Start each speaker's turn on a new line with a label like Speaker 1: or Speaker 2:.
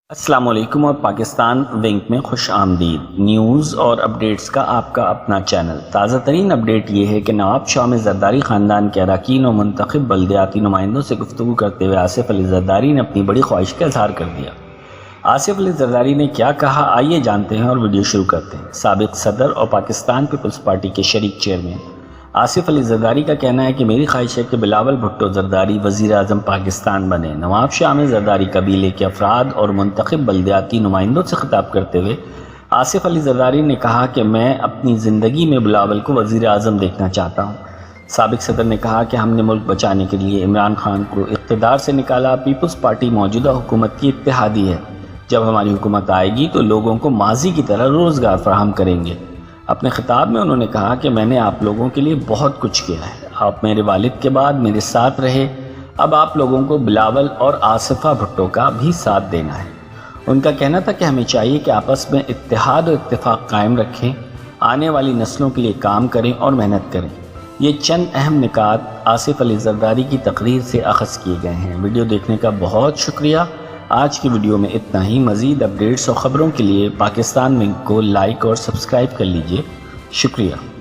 Speaker 1: السلام علیکم اور پاکستان ونگ میں خوش آمدید۔ نیوز اور اپڈیٹس کا آپ کا اپنا چینل۔ تازہ ترین اپڈیٹ یہ ہے کہ نواب شاہ میں زرداری خاندان کے اراکین اور منتخب بلدیاتی نمائندوں سے گفتگو کرتے ہوئے آصف علی زرداری نے اپنی بڑی خواہش کا اظہار کر دیا۔ آصف علی زرداری نے کیا کہا، آئیے جانتے ہیں اور ویڈیو شروع کرتے ہیں۔ سابق صدر اور پاکستان پیپلز پارٹی کے شریک چیئرمین آصف علی زرداری کا کہنا ہے کہ میری خواہش ہے کہ بلاول بھٹو زرداری وزیر اعظم پاکستان بنے۔ نواب شاہ میں زرداری قبیلے کے افراد اور منتخب بلدیاتی نمائندوں سے خطاب کرتے ہوئے آصف علی زرداری نے کہا کہ میں اپنی زندگی میں بلاول کو وزیر اعظم دیکھنا چاہتا ہوں۔ سابق صدر نے کہا کہ ہم نے ملک بچانے کے لیے عمران خان کو اقتدار سے نکالا۔ پیپلز پارٹی موجودہ حکومت کی اتحادی ہے۔ جب ہماری حکومت آئے گی تو لوگوں کو ماضی کی طرح روزگار فراہم کریں گے۔ اپنے خطاب میں انہوں نے کہا کہ میں نے آپ لوگوں کے لیے بہت کچھ کیا ہے، آپ میرے والد کے بعد میرے ساتھ رہے، اب آپ لوگوں کو بلاول اور آصفہ بھٹو کا بھی ساتھ دینا ہے۔ ان کا کہنا تھا کہ ہمیں چاہیے کہ آپس میں اتحاد اور اتفاق قائم رکھیں، آنے والی نسلوں کے لیے کام کریں اور محنت کریں۔ یہ چند اہم نکات آصف علی زرداری کی تقریر سے اخذ کیے گئے ہیں۔ ویڈیو دیکھنے کا بہت شکریہ۔ آج کی ویڈیو میں اتنا ہی۔ مزید اپڈیٹس اور خبروں کے لیے پاکستان ونگ کو لائک اور سبسکرائب کر لیجئے۔ شکریہ۔